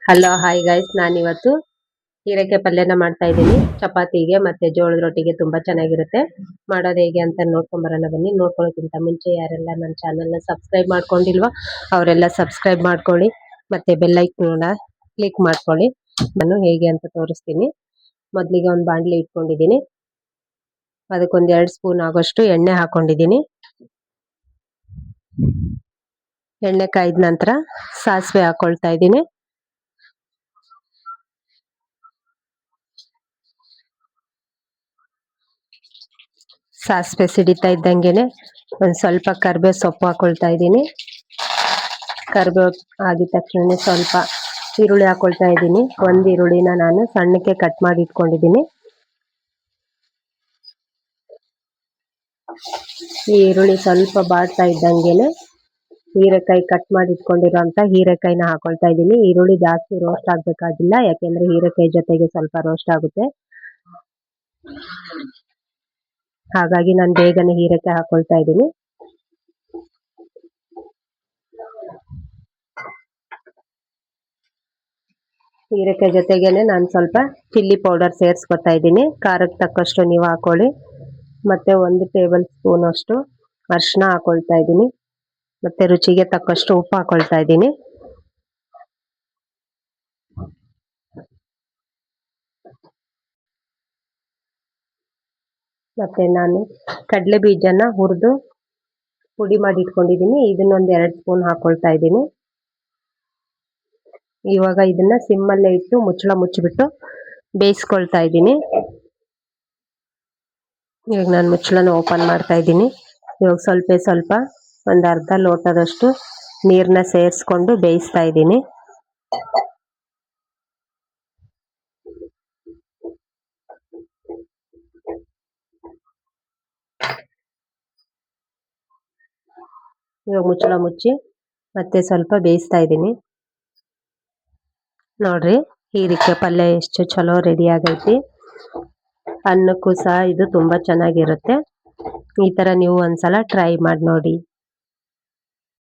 Hello hi guys, ನಾನಿವತ್ತು ಹೀರೆಕಾಯಿ ಪಲ್ಯನ ಮಾಡ್ತಾ ಇದ್ದೀನಿ. ಚಪಾತಿಗೆ ಮತ್ತೆ ಜೋಳದ ರೊಟ್ಟಿಗೆ ತುಂಬಾ ಚೆನ್ನಾಗಿರುತ್ತೆ. ಮಾಡೋದು ಹೇಗೆ ಅಂತ ನೋಡ್ಕೊಂಬರೋಣ ಬನ್ನಿ. ನೋಡ್ಕೊಳ್ಳೋಕ್ಕಿಂತ ಮುಂಚೆ ಯಾರೆಲ್ಲ ನನ್ನ ಚಾನಲ್ನ ಸಬ್ಸ್ಕ್ರೈಬ್ ಮಾಡ್ಕೊಂಡಿಲ್ವೋ ಅವರೆಲ್ಲ ಸಬ್ಸ್ಕ್ರೈಬ್ ಮಾಡ್ಕೊಳ್ಳಿ, ಮತ್ತೆ ಬೆಲ್ ಐಕಾನ್ನ ಕ್ಲಿಕ್ ಮಾಡ್ಕೊಳ್ಳಿ. ನಾನು ಹೇಗೆ ಅಂತ ತೋರಿಸ್ತೀನಿ. ಮೊದಲಿಗೆ ಒಂದು ಬಾಣಲಿ ಇಟ್ಕೊಂಡಿದ್ದೀನಿ. ಅದಕ್ಕೊಂದು 2 ಸ್ಪೂನ್ ಆಗೋಷ್ಟು ಎಣ್ಣೆ ಹಾಕೊಂಡಿದ್ದೀನಿ. ಎಣ್ಣೆ ಕಾಯ್ದ ನಂತರ ಸಾಸಿವೆ ಹಾಕೊಳ್ತಾ ಇದ್ದೀನಿ. ಸಾಸಿವೆ ಸಿಡಿತಾ ಇದ್ದಂಗೆನೆ ಒಂದು ಸ್ವಲ್ಪ ಕರಿಬೇವು ಸೊಪ್ಪು ಹಾಕೊಳ್ತಾ ಇದ್ದೀನಿ. ಕರಿಬೇವು ಆಗಿದ ತಕ್ಷಣ ಸ್ವಲ್ಪ ಈರುಳ್ಳಿ ಹಾಕೊಳ್ತಾ ಇದ್ದೀನಿ. ಒಂದು ಈರುಳ್ಳಿನ ನಾನು ಸಣ್ಣಕ್ಕೆ ಕಟ್ ಮಾಡಿ ಇಟ್ಕೊಂಡಿದ್ದೀನಿ. ಈ ಈರುಳ್ಳಿ ಸ್ವಲ್ಪ ಬಾಡ್ತಾ ಇದ್ದಂಗೆನೆ ಹೀರೆಕಾಯಿ ಕಟ್ ಮಾಡಿ ಇಟ್ಕೊಂಡಿರೋಂಥ ಹೀರೆಕಾಯಿನ ಹಾಕೊಳ್ತಾ ಇದ್ದೀನಿ. ಈರುಳ್ಳಿ ಜಾಸ್ತಿ ರೋಸ್ಟ್ ಆಗ್ಬೇಕಾಗಿಲ್ಲ, ಯಾಕೆಂದ್ರೆ ಹೀರೆಕಾಯಿ ಜೊತೆಗೆ ಸ್ವಲ್ಪ ರೋಸ್ಟ್ ಆಗುತ್ತೆ. ಹಾಗಾಗಿ ನಾನು ಬೇಗನೆ ಹೀರೆಕಾಯಿ ಹಾಕೊಳ್ತಾ ಇದ್ದೀನಿ. ಹೀರೆಕಾಯಿ ಜೊತೆಗೇನೆ ನಾನು ಸ್ವಲ್ಪ ಚಿಲ್ಲಿ ಪೌಡರ್ ಸೇರಿಸ್ಕೊತಾ ಇದ್ದೀನಿ. ಖಾರಕ್ಕೆ ತಕ್ಕಷ್ಟು ನೀವು ಹಾಕೊಳ್ಳಿ. ಮತ್ತೆ 1 ಟೇಬಲ್ ಸ್ಪೂನ್ ಅಷ್ಟು ಅರಿಶಿನ ಹಾಕೊಳ್ತಾ ಇದ್ದೀನಿ. ಮತ್ತೆ ರುಚಿಗೆ ತಕ್ಕಷ್ಟು ಉಪ್ಪು ಹಾಕೊಳ್ತಾ ಇದ್ದೀನಿ. ಮತ್ತೆ ನಾನು ಕಡಲೆ ಬೀಜನ ಹುರಿದು ಪುಡಿ ಮಾಡಿ ಇಟ್ಕೊಂಡಿದ್ದೀನಿ. ಇದನ್ನೊಂದು 2 ಸ್ಪೂನ್ ಹಾಕೊಳ್ತಾ ಇದ್ದೀನಿ. ಇವಾಗ ಇದನ್ನ ಸಿಮ್ಮಲ್ಲೇ ಇಟ್ಟು ಮುಚ್ಚಳ ಮುಚ್ಚಿಬಿಟ್ಟು ಬೇಯಿಸ್ಕೊಳ್ತಾ ಇದ್ದೀನಿ. ಇವಾಗ ನಾನು ಮುಚ್ಚಳನ ಓಪನ್ ಮಾಡ್ತಾ ಇದ್ದೀನಿ. ಇವಾಗ ಸ್ವಲ್ಪ ಒಂದು ಅರ್ಧ ಲೋಟದಷ್ಟು ನೀರನ್ನ ಸೇರಿಸ್ಕೊಂಡು ಬೇಯಿಸ್ತಾ ಇದ್ದೀನಿ. ಇವಾಗ ಮುಚ್ಚಳ ಮುಚ್ಚಿ ಮತ್ತೆ ಸ್ವಲ್ಪ ಬೇಯಿಸ್ತಾ ಇದ್ದೀನಿ. ನೋಡ್ರಿ, ಹೀರೆಕಾಯಿ ಪಲ್ಯ ಎಷ್ಟು ಚಲೋ ರೆಡಿ ಆಗೈತಿ. ಅನ್ನಕ್ಕೂ ಸಹ ಇದು ತುಂಬಾ ಚೆನ್ನಾಗಿರುತ್ತೆ. ಈ ತರ ನೀವು ಒಂದ್ಸಲ ಟ್ರೈ ಮಾಡಿ ನೋಡಿ.